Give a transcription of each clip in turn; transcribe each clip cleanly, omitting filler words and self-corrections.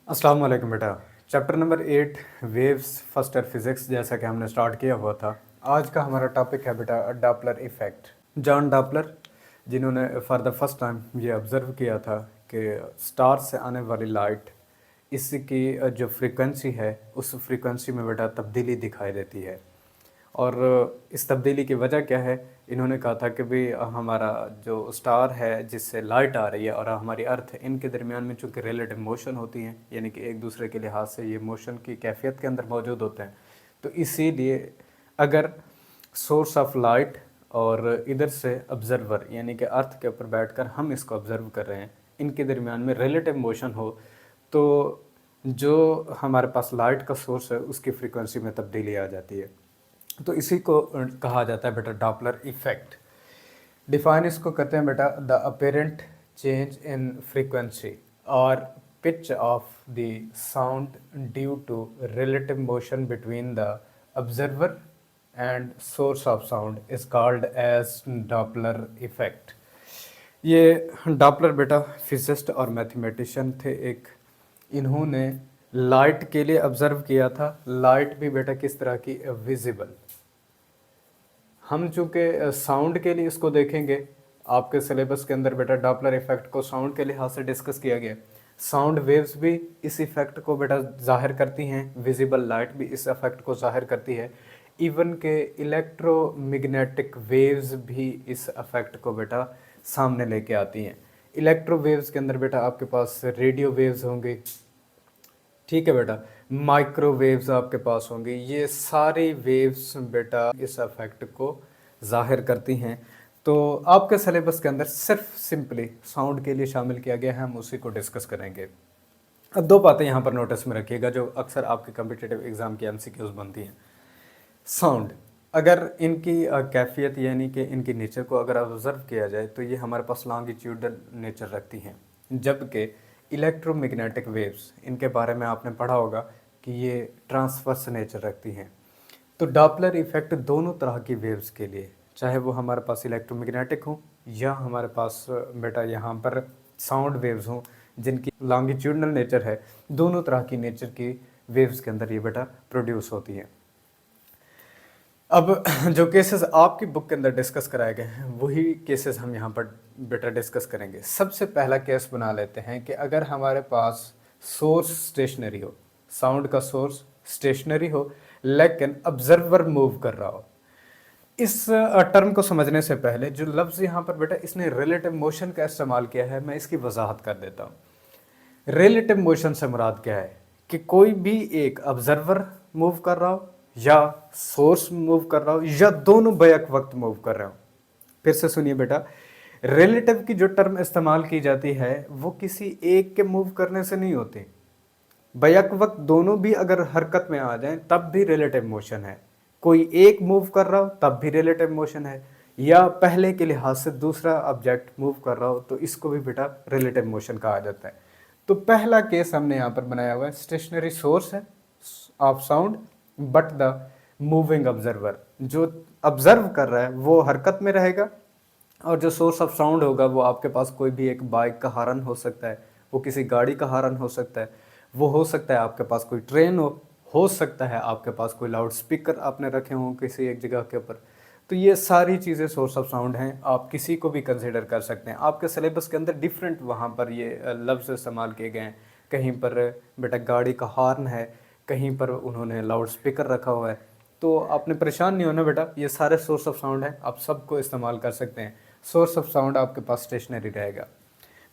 अस्सलाम वालेकुम बेटा। Chapter number 8 waves first year physics जैसा कि हमने स्टार्ट किया हुआ था। आज का हमारा टॉपिक है बेटा डॉपलर इफ़ेक्ट। जॉन डॉपलर जिन्होंने फॉर द फर्स्ट टाइम ये ऑब्ज़र्व किया था कि स्टार से आने वाली लाइट इसकी जो फ्रीक्वेंसी है उस फ्रीक्वेंसी में बेटा तब्दीली दिखाई देती है। और इस तब्दीली की वजह क्या है, इन्होंने कहा था कि भाई हमारा जो स्टार है जिससे लाइट आ रही है और हमारी अर्थ है, इनके दरमियान में चूँकि रिलेटिव मोशन होती हैं, यानी कि एक दूसरे के लिहाज से ये मोशन की कैफियत के अंदर मौजूद होते हैं। तो इसीलिए अगर सोर्स ऑफ लाइट और इधर से ऑब्ज़र्वर यानी कि अर्थ के ऊपर बैठकर हम इसको ऑब्ज़र्व कर रहे हैं, इनके दरमियान में रिलेटिव मोशन हो तो जो हमारे पास लाइट का सोर्स है उसकी फ्रीक्वेंसी में तब्दीली आ जाती है। तो इसी को कहा जाता है बेटा डॉपलर इफ़ेक्ट। डिफाइन इसको करते हैं बेटा the apparent change in frequency और pitch of the sound due to relative motion between the observer and source of sound is called as Doppler effect. ये डॉपलर बेटा फिजिस्ट और मैथमेटिशियन थे एक। इन्होंने लाइट के लिए ऑब्ज़र्व किया था। लाइट भी बेटा किस तरह की, विजिबल। हम चूँकि साउंड के लिए इसको देखेंगे, आपके सिलेबस के अंदर बेटा डॉपलर इफ़ेक्ट को साउंड के लिहाज से डिस्कस किया गया। साउंड वेव्स भी इस इफ़ेक्ट को बेटा ज़ाहिर करती हैं, विजिबल लाइट भी इस इफ़ेक्ट को ज़ाहिर करती है। इवन के इलेक्ट्रोमैग्नेटिक वेव्स भी इस इफ़ेक्ट को बेटा सामने लेके आती हैं। इलेक्ट्रो वेव्स के अंदर बेटा आपके पास रेडियो वेव्स होंगे, ठीक है बेटा, माइक्रोवेव्स आपके पास होंगे। ये सारी वेव्स बेटा इस इफेक्ट को जाहिर करती हैं। तो आपके सिलेबस के अंदर सिर्फ सिंपली साउंड के लिए शामिल किया गया है, हम उसी को डिस्कस करेंगे। अब दो बातें यहाँ पर नोटिस में रखिएगा जो अक्सर आपके कम्पिटिटिव एग्ज़ाम की एमसीक्यूज बनती हैं। साउंड, अगर इनकी कैफियत यानी कि इनकी नेचर को अगर ऑब्जर्व किया जाए तो ये हमारे पास लॉन्गिट्यूडल नेचर रखती हैं, जबकि इलेक्ट्रोमैग्नेटिक वेव्स इनके बारे में आपने पढ़ा होगा कि ये ट्रांसवर्स नेचर रखती हैं। तो डॉपलर इफ़ेक्ट दोनों तरह की वेव्स के लिए, चाहे वो हमारे पास इलेक्ट्रोमैग्नेटिक हो या हमारे पास बेटा यहाँ पर साउंड वेव्स हों जिनकी लॉन्गिट्यूडनल नेचर है, दोनों तरह की नेचर की वेव्स के अंदर ये बेटा प्रोड्यूस होती हैं। अब जो केसेस आपकी बुक के अंदर डिस्कस कराए गए हैं वही केसेस हम यहाँ पर बेटा डिस्कस करेंगे। सबसे पहला केस बना लेते हैं कि अगर हमारे पास सोर्स स्टेशनरी हो, साउंड का सोर्स स्टेशनरी हो लेकिन ऑब्जर्वर मूव कर रहा हो। इस टर्म को समझने से पहले जो लफ्ज़ यहाँ पर बेटा इसने रिलेटिव मोशन का इस्तेमाल किया है, मैं इसकी वजाहत कर देता हूँ। रिलेटिव मोशन से मुराद क्या है कि कोई भी एक ऑब्जर्वर मूव कर रहा हो या सोर्स मूव कर रहा हो या दोनों बैक वक्त मूव कर रहे हो। फिर से सुनिए बेटा, रिलेटिव की जो टर्म इस्तेमाल की जाती है वो किसी एक के मूव करने से नहीं होती। बैक वक्त दोनों भी अगर हरकत में आ जाएं तब भी रिलेटिव मोशन है। कोई एक मूव कर रहा हो तब भी रिलेटिव मोशन है, या पहले के लिहाज से दूसरा ऑब्जेक्ट मूव कर रहा हो तो इसको भी बेटा रिलेटिव मोशन कहा जाता है। तो पहला केस हमने यहाँ पर बनाया हुआ है, स्टेशनरी सोर्स है of sound but the moving observer, जो ऑब्जर्व कर रहा है वो हरकत में रहेगा, और जो सोर्स ऑफ साउंड होगा वो आपके पास कोई भी एक बाइक का हॉर्न हो सकता है, वो किसी गाड़ी का हॉर्न हो सकता है, वो हो सकता है आपके पास कोई ट्रेन हो सकता है आपके पास कोई लाउड स्पीकर आपने रखे हों किसी एक जगह के ऊपर। तो ये सारी चीज़ें सोर्स ऑफ साउंड हैं, आप किसी को भी कंसिडर कर सकते हैं। आपके सिलेबस के अंदर डिफरेंट वहाँ पर ये लफ्ज़ इस्तेमाल किए गए हैं। कहीं पर बेटा गाड़ी का हॉर्न है, कहीं पर उन्होंने लाउड स्पीकर रखा हुआ है। तो आपने परेशान नहीं होना बेटा, ये सारे सोर्स ऑफ साउंड हैं, आप सबको इस्तेमाल कर सकते हैं। सोर्स ऑफ साउंड आपके पास स्टेशनरी रहेगा।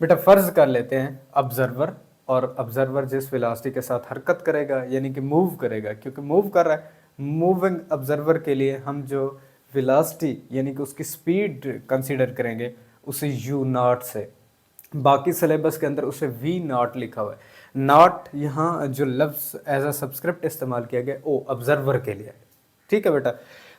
बेटा फ़र्ज़ कर लेते हैं ऑब्जर्वर, और ऑब्जर्वर जिस वेलोसिटी के साथ हरकत करेगा यानी कि मूव करेगा, क्योंकि मूव कर रहा है, मूविंग ऑब्जर्वर के लिए हम जो वेलोसिटी यानी कि उसकी स्पीड कंसीडर करेंगे उसे यू नॉट से, बाकी सिलेबस के अंदर उसे वी नॉट लिखा हुआ है। नॉट यहाँ जो लफ्ज़ एज अ सब्सक्रिप्ट इस्तेमाल किया गया वो ऑब्जर्वर के लिए, ठीक है बेटा।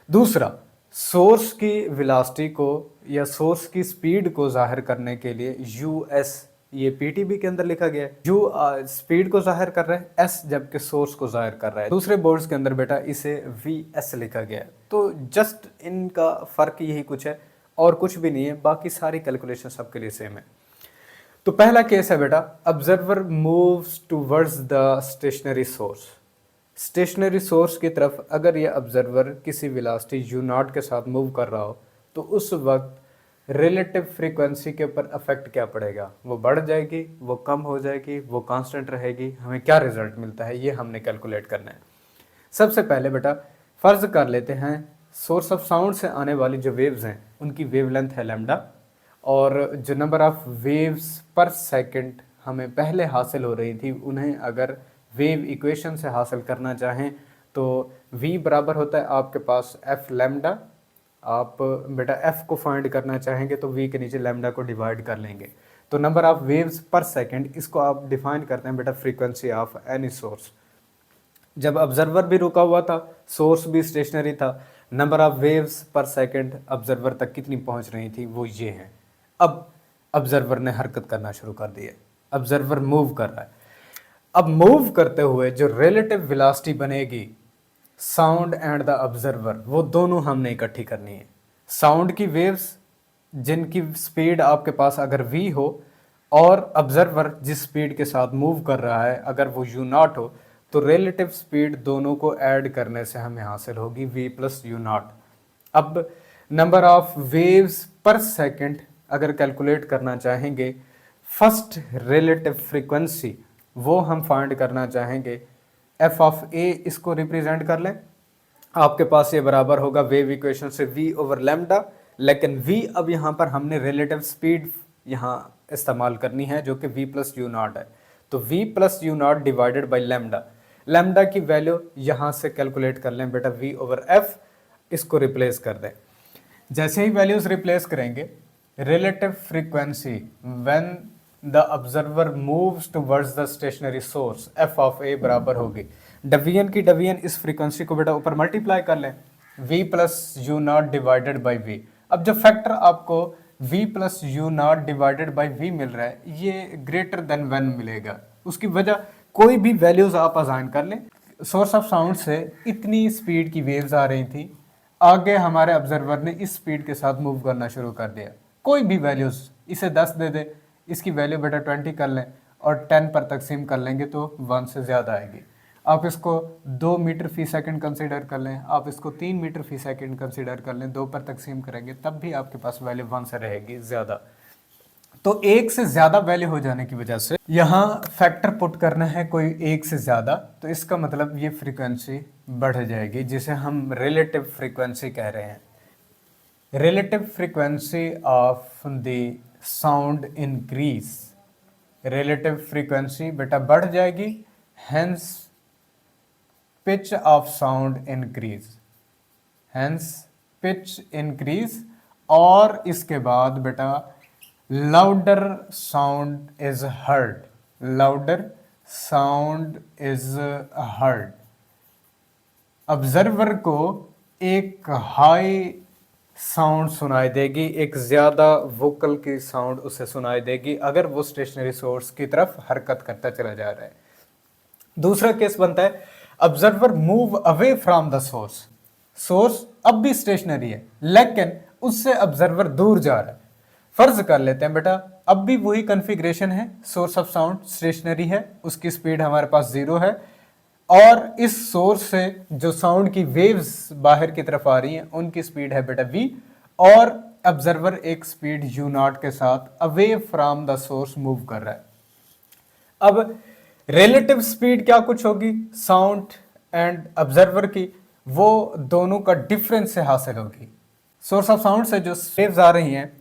दूसरा, सोर्स की वेलोसिटी को या सोर्स की स्पीड को जाहिर करने के लिए यू एस, ये पीटीबी के अंदर लिखा गया है। यू स्पीड को जाहिर कर रहा है, एस जबकि सोर्स को जाहिर कर रहा है। दूसरे बोर्ड्स के अंदर बेटा इसे वी एस लिखा गया है। तो जस्ट इनका फ़र्क यही कुछ है और कुछ भी नहीं है, बाकी सारी कैलकुलेशन सबके लिए सेम है। तो पहला केस है बेटा, observer moves towards the stationary source. Stationary source की तरफ अगर ये ऑब्जर्वर किसी वेलोसिटी यू नॉट के साथ मूव कर रहा हो तो उस वक्त रिलेटिव फ्रीक्वेंसी के ऊपर अफेक्ट क्या पड़ेगा, वो बढ़ जाएगी, वो कम हो जाएगी, वो कांस्टेंट रहेगी, हमें क्या रिजल्ट मिलता है ये हमने कैलकुलेट करना है। सबसे पहले बेटा फर्ज कर लेते हैं सोर्स ऑफ साउंड से आने वाली जो वेव्स हैं उनकी वेवलेंथ है लैम्डा, और जो नंबर ऑफ वेव्स पर सेकंड हमें पहले हासिल हो रही थी उन्हें अगर वेव इक्वेशन से हासिल करना चाहें तो v बराबर होता है आपके पास f लैम्डा। आप बेटा f को फाइंड करना चाहेंगे तो v के नीचे लैम्डा को डिवाइड कर लेंगे, तो नंबर ऑफ वेव्स पर सेकंड इसको आप डिफाइन करते हैं बेटा फ्रीक्वेंसी ऑफ एनी सोर्स। जब ऑब्जर्वर भी रुका हुआ था, सोर्स भी स्टेशनरी था, नंबर ऑफ वेव्स पर सेकंड ऑब्जर्वर तक कितनी पहुंच रही थी वो ये है। अब ऑब्जर्वर ने हरकत करना शुरू कर दी है, ऑब्जर्वर मूव कर रहा है। अब मूव करते हुए जो रिलेटिव वेलोसिटी बनेगी साउंड एंड द ऑब्जर्वर, वो दोनों हमने इकट्ठी करनी है। साउंड की वेव्स जिनकी स्पीड आपके पास अगर v हो और ऑब्जर्वर जिस स्पीड के साथ मूव कर रहा है अगर वो u नॉट हो तो रिलेटिव स्पीड दोनों को ऐड करने से हमें हासिल होगी v प्लस u नॉट। अब नंबर ऑफ वेव्स पर सेकंड अगर कैलकुलेट करना चाहेंगे, फर्स्ट रिलेटिव फ्रीक्वेंसी वो हम फाइंड करना चाहेंगे f ऑफ a, इसको रिप्रेजेंट कर लें। आपके पास ये बराबर होगा वेव इक्वेशन से v ओवर लैम्डा, लेकिन v अब यहाँ पर हमने रिलेटिव स्पीड यहाँ इस्तेमाल करनी है जो कि v प्लस यू नॉट है, तो v plus u not divided by lambda. Lambda की वैल्यू यहाँ से कैलकुलेट कर लें बेटा v ओवर f, इसको रिप्लेस कर दें। जैसे ही वैल्यूज रिप्लेस करेंगे relative frequency when the observer moves towards the stationary source f of a बराबर होगी डवीएन की डवीएन, इस फ्रीक्वेंसी को बेटा ऊपर मल्टीप्लाई कर लें v plus u not divided by v। अब जो फैक्टर आपको v plus u not divided by v मिल रहा है ये ग्रेटर देन 1 मिलेगा। उसकी वजह कोई भी वैल्यूज आप असाइन कर लें। सोर्स ऑफ साउंड से इतनी स्पीड की वेव्स आ रही थी, आगे हमारे ऑब्जर्वर ने इस स्पीड के साथ मूव करना शुरू कर दिया। कोई भी वैल्यूज, इसे 10 दे दे, इसकी वैल्यू बेटा 20 कर लें और 10 पर तकसीम कर लेंगे तो 1 से ज़्यादा आएगी। आप इसको 2 मीटर फी सेकंड कंसीडर कर लें, आप इसको 3 मीटर फी सेकंड कंसीडर कर लें, 2 पर तकसीम करेंगे तब भी आपके पास वैल्यू 1 से रहेगी ज़्यादा। तो एक से ज़्यादा वैल्यू हो जाने की वजह से यहाँ फैक्टर पुट करना है कोई एक से ज़्यादा, तो इसका मतलब ये फ्रीक्वेंसी बढ़ जाएगी जिसे हम रिलेटिव फ्रीक्वेंसी कह रहे हैं। Relative frequency of the sound increase, relative frequency बेटा बढ़ जाएगी, hence pitch of sound increase, hence pitch increase, और इसके बाद बेटा louder sound is heard, louder sound is heard. Observer को एक हाई साउंड सुनाई देगी, एक ज़्यादा वोकल की साउंड उसे सुनाई देगी अगर वो स्टेशनरी सोर्स की तरफ हरकत करता चला जा रहा है। दूसरा केस बनता है observer move away from the source, source अब भी स्टेशनरी है लेकिन उससे ऑब्जर्वर दूर जा रहा है। फर्ज कर लेते हैं बेटा अब भी वही कॉन्फ़िगरेशन है, सोर्स ऑफ साउंड स्टेशनरी है, उसकी स्पीड हमारे पास 0 है और इस सोर्स से जो साउंड की वेव्स बाहर की तरफ आ रही हैं उनकी स्पीड है बेटा v, और ऑब्जर्वर एक स्पीड u नॉट के साथ away from the source move कर रहा है। अब रिलेटिव स्पीड क्या कुछ होगी साउंड एंड ऑब्जर्वर की, वो दोनों का डिफरेंस से हासिल होगी। सोर्स ऑफ साउंड से जो वेव्स आ रही हैं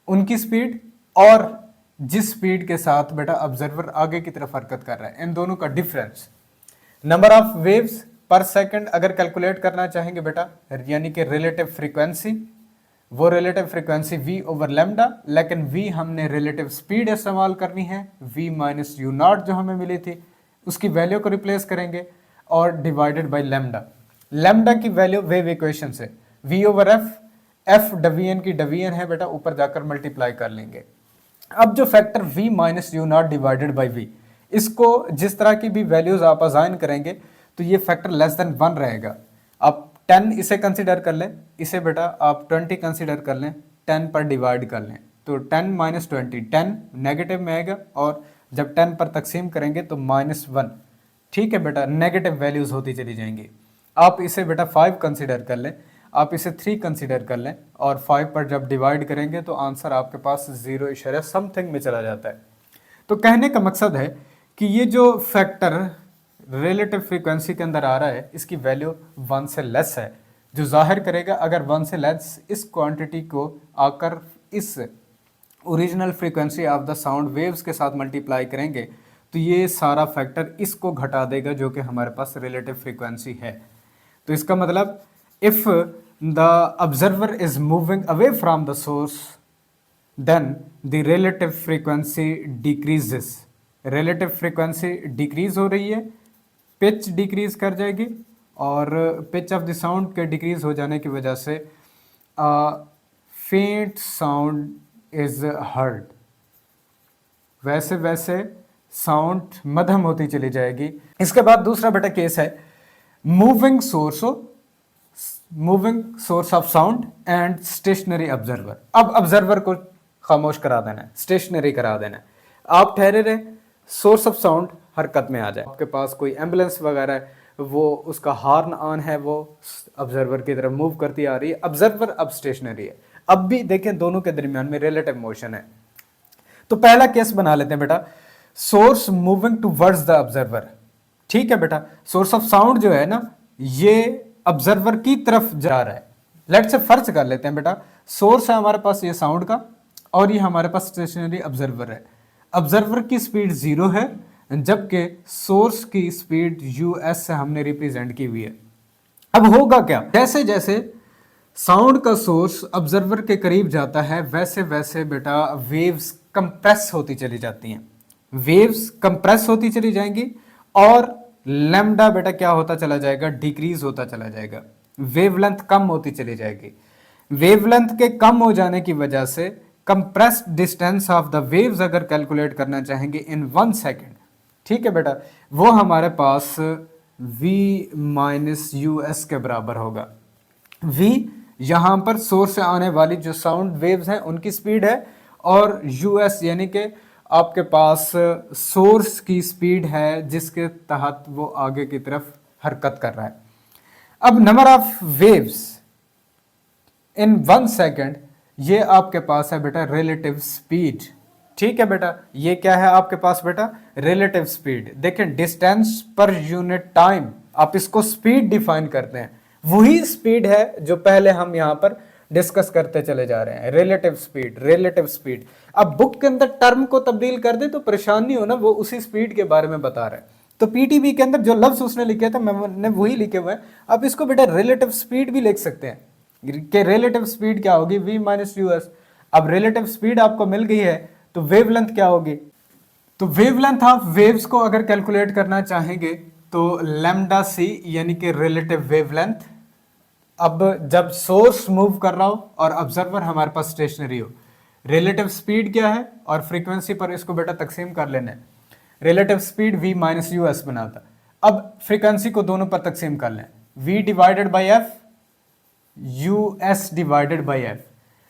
उनकी स्पीड और जिस स्पीड के साथ बेटा ऑब्जर्वर आगे की तरफ हरकत कर रहा है, इन दोनों का डिफरेंस। नंबर ऑफ वेव्स पर सेकंड अगर कैलकुलेट करना चाहेंगे बेटा, यानी कि रिलेटिव फ्रीक्वेंसी, वो relative frequency v over lambda, लेकिन v हमने रिलेटिव स्पीड इस्तेमाल करनी है, v माइनस यू नॉट जो हमें मिली थी उसकी वैल्यू को रिप्लेस करेंगे और डिवाइडेड बाई लैम्डा। लैम्डा की वैल्यू वेव इक्वेशन से v ओवर f, f डवीएन की डवीएन है बेटा, ऊपर जाकर मल्टीप्लाई कर लेंगे। अब जो factor v minus you not divided by v, इसको जिस तरह की भी वैल्यूज आप असाइन करेंगे तो ये फैक्टर लेस देन 1 रहेगा। आप 10 इसे कंसीडर कर लें, इसे बेटा आप 20 कंसीडर कर लें, 10 पर डिवाइड कर लें, तो 10 माइनस 20, 10 नेगेटिव में आएगा और जब 10 पर तकसीम करेंगे तो -1। ठीक है बेटा, नेगेटिव वैल्यूज़ होती चली जाएंगी। आप इसे बेटा 5 कंसिडर कर लें, आप इसे 3 कंसिडर कर लें और 5 पर जब डिवाइड करेंगे तो आंसर आपके पास 0 समथिंग में चला जाता है। तो कहने का मकसद है कि ये जो फैक्टर रिलेटिव फ्रीक्वेंसी के अंदर आ रहा है इसकी वैल्यू 1 से लेस है, जो जाहिर करेगा अगर 1 से लेस इस क्वांटिटी को आकर इस original frequency of the sound waves के साथ मल्टीप्लाई करेंगे तो ये सारा फैक्टर इसको घटा देगा जो कि हमारे पास रिलेटिव फ्रीक्वेंसी है। तो इसका मतलब if the observer is moving away from the source then the relative frequency decreases. Relative frequency decrease हो रही है, पिच डिक्रीज कर जाएगी और पिच ऑफ द साउंड के डिक्रीज हो जाने की वजह से फेंट साउंड इज हर्ड। वैसे वैसे साउंड मध्यम होती चली जाएगी। इसके बाद दूसरा बेटा केस है moving source of sound and stationary observer. अब ऑब्जर्वर को खामोश करा देना है, स्टेशनरी करा देना है। आप ठहरे रहे, सोर्स ऑफ साउंड हरकत में आ जाए। आपके पास कोई एम्बुलेंस वगैरह है, वो उसका हॉर्न ऑन है, वो ऑब्जर्वर की तरफ मूव करती आ रही है। ऑब्जर्वर अब स्टेशनरी है। अब भी देखें दोनों के दरमियान में रिलेटिव मोशन है। तो पहला केस बना लेते हैं बेटा, source moving towards the observer. ठीक है बेटा, सोर्स ऑफ साउंड जो है ना ये ऑब्जर्वर की तरफ जा रहा है। लेट्स से फर्ज कर लेते हैं बेटा, सोर्स है हमारे पास ये साउंड का और ये हमारे पास स्टेशनरी ऑब्जर्वर है। ऑब्जर्वर की स्पीड 0 है जबकि सोर्स की स्पीड यूएस से हमने रिप्रेजेंट की हुई है। अब होगा क्या, जैसे जैसे साउंड का सोर्स ऑब्जर्वर के करीब जाता है वैसे वैसे बेटा वेव्स कंप्रेस होती चली जाती हैं। वेव्स कंप्रेस होती चली जाएंगी और लैम्डा बेटा क्या होता चला जाएगा, डिक्रीज होता चला जाएगा। वेवलेंथ कम होती चली जाएगी। वेवलेंथ के कम हो जाने की वजह से compressed distance of the waves अगर कैलकुलेट करना चाहेंगे इन 1 सेकेंड, ठीक है बेटा, वो हमारे पास v माइनस यूएस के बराबर होगा। v यहां पर सोर्स से आने वाली जो साउंड वेव्स हैं उनकी स्पीड है और यूएस यानी कि आपके पास सोर्स की स्पीड है जिसके तहत वो आगे की तरफ हरकत कर रहा है। अब number of waves in 1 second ये आपके पास है बेटा रिलेटिव स्पीड। ठीक है बेटा, ये क्या है आपके पास बेटा, रिलेटिव स्पीड। देखें डिस्टेंस पर यूनिट टाइम, आप इसको स्पीड डिफाइन करते हैं, वही स्पीड है जो पहले हम यहां पर डिस्कस करते चले जा रहे हैं, रिलेटिव स्पीड। रिलेटिव स्पीड अब बुक के अंदर टर्म को तब्दील कर दे तो परेशान नहीं होना, वो उसी स्पीड के बारे में बता रहा है। तो पीटीबी के अंदर जो लफ्ज उसने लिखे थे मैंने वही लिखे हुए हैं। आप इसको बेटा रिलेटिव स्पीड भी लिख सकते हैं कि रिलेटिव स्पीड क्या होगी, v माइनस यूएस। अब रिलेटिव स्पीड आपको मिल गई है तो वेवलेंथ क्या होगी, तो वेवलेंथ ऑफ वेव्स को अगर कैलकुलेट करना चाहेंगे तो लैम्डा सी यानी कि रिलेटिव वेवलेंथ। अब जब सोर्स मूव कर रहा हो और ऑब्जर्वर हमारे पास स्टेशनरी हो, रिलेटिव स्पीड क्या है और फ्रीक्वेंसी पर इसको बेटा तकसीम कर लेना है। Relative speed v minus US बनाता। अब फ्रीक्वेंसी को दोनों पर तकसीम कर लें, v divided by F, US divided by F.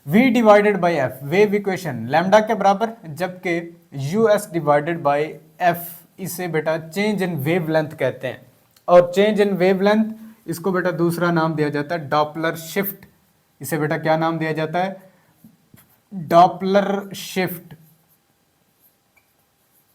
v divided by F wave equation lambda के बराबर, जबकि यूएस डिवाइडेड बाई एफ इसे बेटा चेंज इन वेवलेंथ कहते हैं। और चेंज इन वेवलेंथ इसको बेटा दूसरा नाम दिया जाता है डॉपलर शिफ्ट। इसे बेटा क्या नाम दिया जाता है, डॉपलर शिफ्ट।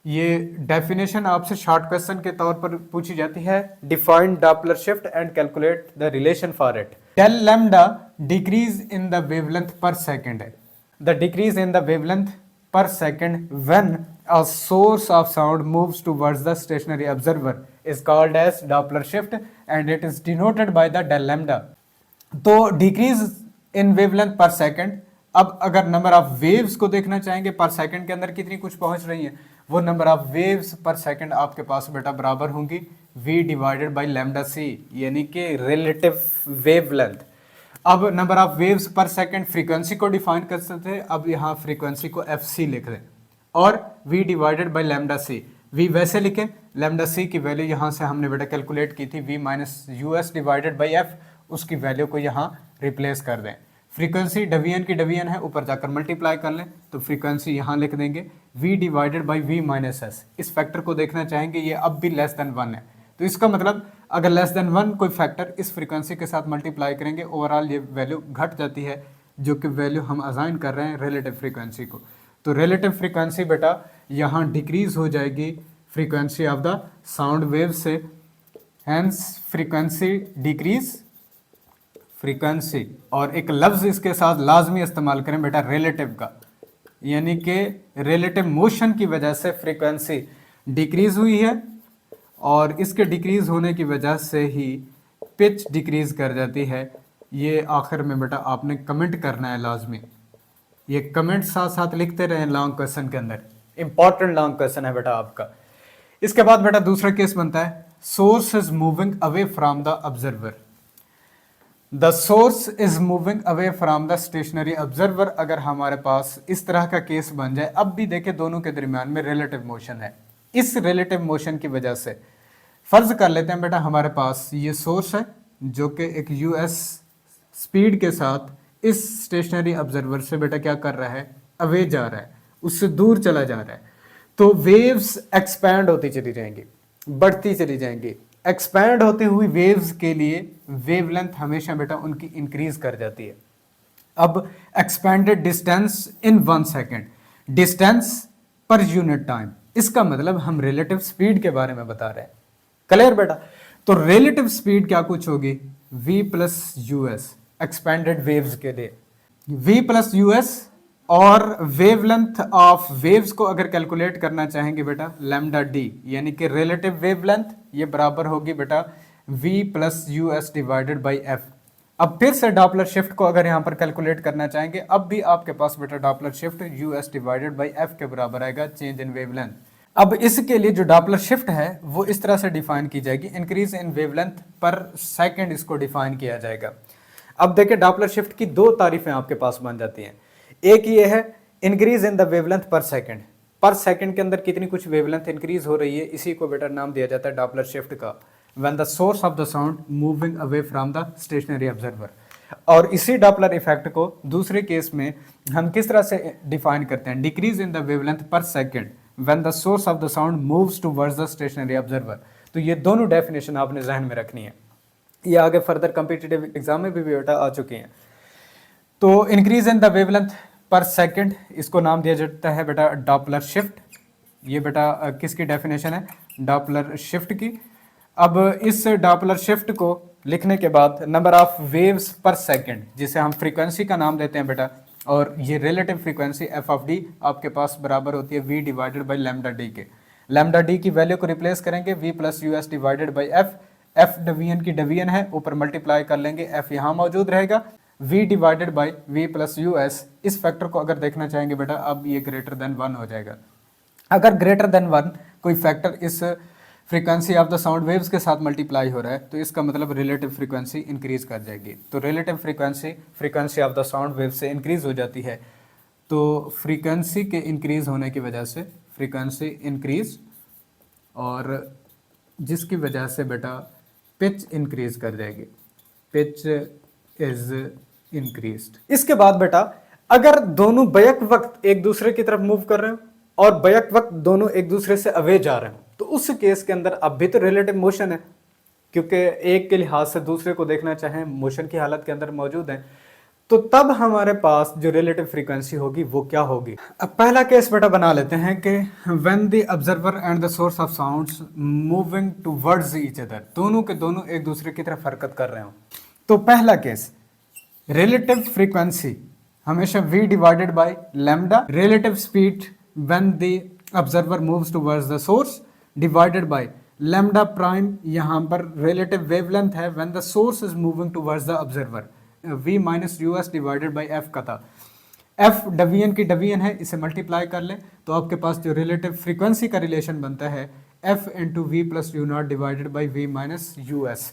ये डेफिनेशन आपसे शॉर्ट क्वेश्चन के तौर पर पूछी जाती है, define Doppler shift and calculate the relation for it. Del lambda decrease in the wavelength पर सेकेंड है, the decrease in the wavelength per second when a source of sound moves towards the stationary observer is called as Doppler shift and it is denoted by the del lambda। तो decrease in wavelength per second। अब अगर number of waves को देखना चाहेंगे पर second के अंदर कितनी कुछ पहुंच रही है, वो नंबर ऑफ वेव्स पर सेकंड आपके पास बेटा बराबर होंगी v डिवाइडेड बाई लैम्डा सी यानी कि रिलेटिव वेवलेंथ। अब नंबर ऑफ वेव्स पर सेकंड फ्रीक्वेंसी को डिफाइन कर सकते हैं। अब यहाँ फ्रीक्वेंसी को एफ सी लिख दें और v divided by lambda c. v वैसे लिखें, लैम्डा सी की वैल्यू यहाँ से हमने बेटा कैलकुलेट की थी v minus US divided by F, उसकी वैल्यू को यहाँ रिप्लेस कर दें। फ्रीक्वेंसी डिवीजन की डिवीजन है, ऊपर जाकर मल्टीप्लाई कर लें तो फ्रीक्वेंसी यहाँ लिख देंगे v divided by v minus S. इस फैक्टर को देखना चाहेंगे, ये अब भी लेस देन 1 है, तो इसका मतलब अगर लेस देन 1 कोई फैक्टर इस फ्रीक्वेंसी के साथ मल्टीप्लाई करेंगे, ओवरऑल ये वैल्यू घट जाती है, जो कि वैल्यू हम असाइन कर रहे हैं रिलेटिव फ्रीक्वेंसी को। तो रिलेटिव फ्रीक्वेंसी बेटा यहाँ डिक्रीज हो जाएगी frequency of the sound wave से, हैंस फ्रीक्वेंसी डिक्रीज फ्रीक्वेंसी। और एक लफ्ज इसके साथ लाजमी इस्तेमाल करें बेटा रिलेटिव का, यानी कि रिलेटिव मोशन की वजह से फ्रीक्वेंसी डिक्रीज हुई है और इसके डिक्रीज होने की वजह से ही पिच डिक्रीज कर जाती है। ये आखिर में बेटा आपने कमेंट करना है लाजमी, ये कमेंट साथ साथ लिखते रहे लॉन्ग क्वेश्चन के अंदर, इंपॉर्टेंट लॉन्ग क्वेश्चन है बेटा आपका। इसके बाद बेटा दूसरा केस बनता है source is moving away from the observer. The source is moving away from the stationary observer. अगर हमारे पास इस तरह का केस बन जाए, अब भी देखें दोनों के दरमियान में रिलेटिव मोशन है, इस रिलेटिव मोशन की वजह से फर्ज कर लेते हैं बेटा हमारे पास ये सोर्स है जो कि एक यूएस स्पीड के साथ इस स्टेशनरी ऑब्जर्वर से बेटा क्या कर रहा है, अवे जा रहा है, उससे दूर चला जा रहा है। तो वेव्स एक्सपैंड होती चली जाएंगी, बढ़ती चली जाएंगी। एक्सपैंड होती हुई वेव्स के लिए वेवलेंथ हमेशा बेटा उनकी इंक्रीज कर जाती है। अब expanded distance in 1 second, distance per unit time, इसका मतलब हम रिलेटिव स्पीड के बारे में बता रहे हैं। क्लियर बेटा? तो रिलेटिव स्पीड क्या कुछ होगी, v plus US expanded waves के लिए, v प्लस यूएस। और वेवलेंथ ऑफ वेव्स को अगर कैलकुलेट करना चाहेंगे बेटा लैम्डा डी, यानी कि रिलेटिव वेवलेंथ, ये बराबर होगी बेटा v plus US divided by F. अब फिर से डॉपलर शिफ्ट को अगर यहाँ पर कैलकुलेट करना चाहेंगे, अब भी आपके पास बेटा Doppler shift US divided by F के बराबर आएगा चेंज इन वेवलेंथ। अब इसके लिए जो डॉपलर शिफ्ट है वो इस तरह से डिफाइन की जाएगी, इंक्रीज इन वेवलेंथ पर सेकंड इसको डिफाइन किया जाएगा। अब देखिए डॉपलर शिफ्ट की दो तारीफें आपके पास बन जाती हैं। एक ये है इंक्रीज इन द वेवलेंथ पर सेकंड के अंदर कितनी कुछ वेवलेंथ इंक्रीज हो रही है, इसी को बेटा नाम दिया जाता है डॉपलर शिफ्ट का, when the source of the sound moving away from the stationary observer. और इसी डॉपलर इफेक्ट को दूसरे केस में हम किस तरह से डिफाइन करते हैं, डिक्रीज इन द वेवलेंथ पर second when the source of the sound moves towards the stationary observer. तो ये दोनों डेफिनेशन आपने जहन में रखनी है, ये आगे फर्दर कॉम्पिटिटिव एग्जाम में भी बेटा आ चुकी हैं। तो इंक्रीज इन द वेवलेंथ पर सेकंड, इसको नाम दिया जाता है बेटा डॉपलर शिफ्ट। ये बेटा किसकी डेफिनेशन है, डॉपलर शिफ्ट की। अब इस डॉपलर शिफ्ट को लिखने के बाद नंबर ऑफ वेव्स पर सेकंड, जिसे हम फ्रीक्वेंसी का नाम देते हैं बेटा, और ये relative frequency f of d आपके पास बराबर होती है v divided by lambda d के। लैम्डा डी की वैल्यू को रिप्लेस करेंगे v plus u s divided by f. F division की डिवीजन है, ऊपर मल्टीप्लाई कर लेंगे, एफ यहाँ मौजूद रहेगा, v divided by v plus u s. इस फैक्टर को अगर देखना चाहेंगे बेटा, अब ये ग्रेटर देन 1 हो जाएगा। अगर ग्रेटर देन 1 कोई फैक्टर इस frequency of the sound waves के साथ मल्टीप्लाई हो रहा है, तो इसका मतलब रिलेटिव फ्रीक्वेंसी इंक्रीज कर जाएगी। तो relative frequency of the sound wave से इंक्रीज हो जाती है, तो फ्रीक्वेंसी के इंक्रीज होने की वजह से फ्रीक्वेंसी इंक्रीज, और जिसकी वजह से बेटा पिच इंक्रीज कर जाएगी, पिच इज इंक्रीज्ड। इसके बाद बेटा अगर दोनों बैक वक्त एक दूसरे की तरफ मूव कर रहे हो और बैक वक्त दोनों एक दूसरे से अवे जा रहे हो, तो उस केस के अंदर अब भी तो रिलेटिव मोशन है, क्योंकि एक के लिहाज से दूसरे को देखना चाहें मोशन की हालत के अंदर मौजूद है, तो तब हमारे पास जो रिलेटिव फ्रीक्वेंसी होगी वो क्या होगी। अब पहला केस बेटा बना लेते हैं कि when the observer and the source of sounds moving towards each other, दोनों के दोनों एक दूसरे की तरफ हरकत कर रहे हो। तो पहला केस रिलेटिव फ्रीक्वेंसी हमेशा v divided by lambda, relative speed when the observer moves towards the source divided by lambda prime, यहाँ पर रिलेटिव वेवलेंथ है when the source is moving towards the observer, v minus u s divided by F का था। f division की division है, इसे multiply कर लें तो आपके पास जो रिलेटिव फ्रीक्वेंसी का रिलेशन बनता है f into v plus u not divided by v minus u s.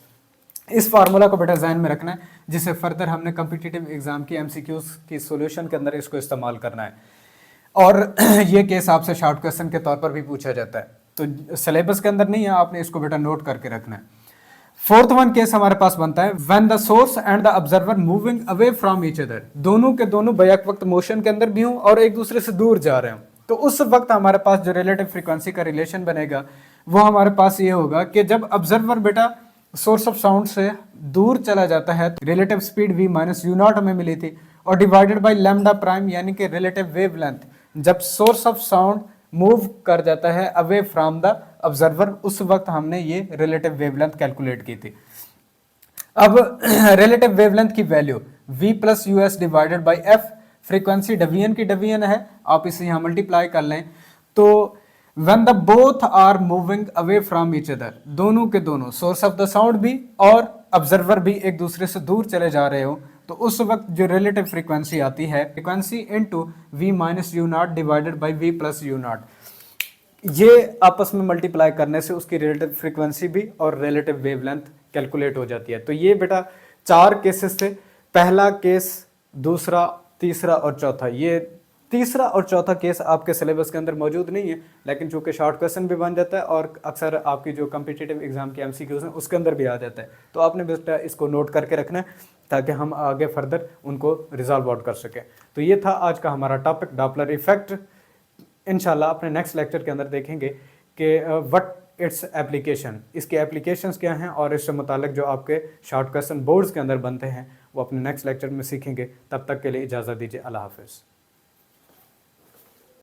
इस फार्मूला को बेटा ध्यान में रखना है, जिसे फर्दर हमने कॉम्पिटिटिव एग्जाम की एमसीक्यूज की सॉल्यूशन के अंदर इसको इस्तेमाल करना है, और ये केस आपसे शॉर्ट क्वेश्चन के तौर पर भी पूछा जाता है। तो सिलेबस के अंदर नहीं है, आपने इसको बेटा नोट करके रखना है। फोर्थ वन केस हमारे पास बनता है when the source and the observer moving away from each other, दोनों के दोनों बैक वक्त मोशन के अंदर भी हों और एक दूसरे से दूर जा रहे हों, तो उस वक्त हमारे पास जो रिलेटिव फ्रीक्वेंसी का रिलेशन बनेगा वो हमारे पास ये होगा कि जब ऑब्जर्वर बेटा सोर्स ऑफ साउंड से दूर चला जाता है तो relative speed v minus you not हमें मिली थी और डिवाइडेड बाई लैम्डा प्राइम यानी कि रिलेटिव वेवलेंथ, जब सोर्स ऑफ साउंड मूव कर जाता है अवे फ्रॉम द ऑब्जर्वर उस वक्त हमने ये रिलेटिव वेवलेंथ कैलकुलेट की थी। अब रिलेटिव वेवलेंथ की value v plus u s divided by f, frequency डवीएन की डवीएन है, आप इसे यहां मल्टीप्लाई कर लें तो when the both are moving away from each other, दोनों के दोनों सोर्स ऑफ द साउंड भी और ऑब्जर्वर भी एक दूसरे से दूर चले जा रहे हो तो उस वक्त जो रिलेटिव फ्रीक्वेंसी आती है frequency into v minus you not divided by v plus u not, ये आपस में मल्टीप्लाई करने से उसकी रिलेटिव फ्रीक्वेंसी भी और रिलेटिव वेवलेंथ कैलकुलेट हो जाती है। तो ये बेटा 4 केसेस थे, पहला केस, दूसरा, तीसरा और चौथा। ये तीसरा और चौथा केस आपके सिलेबस के अंदर मौजूद नहीं है, लेकिन चूंकि शॉर्ट क्वेश्चन भी बन जाता है और अक्सर आपकी जो कम्पिटिटिव एग्जाम के एमसीक्यूज हैं उसके अंदर भी आ जाता है, तो आपने बेटा इसको नोट करके रखना है ताकि हम आगे फर्दर उनको रिजॉल्व आउट कर सकें। तो ये था आज का हमारा टॉपिक डॉपलर इफेक्ट। इंशाल्लाह अपने नेक्स्ट लेक्चर के अंदर देखेंगे कि व्हाट इट्स एप्लीकेशन, इसके एप्लीकेशंस क्या हैं और इससे मुतालिक जो आपके शॉर्ट क्वेश्चन बोर्ड्स के अंदर बनते हैं वो अपने नेक्स्ट लेक्चर में सीखेंगे। तब तक के लिए इजाज़त दीजिए, अल्लाह हाफिज़।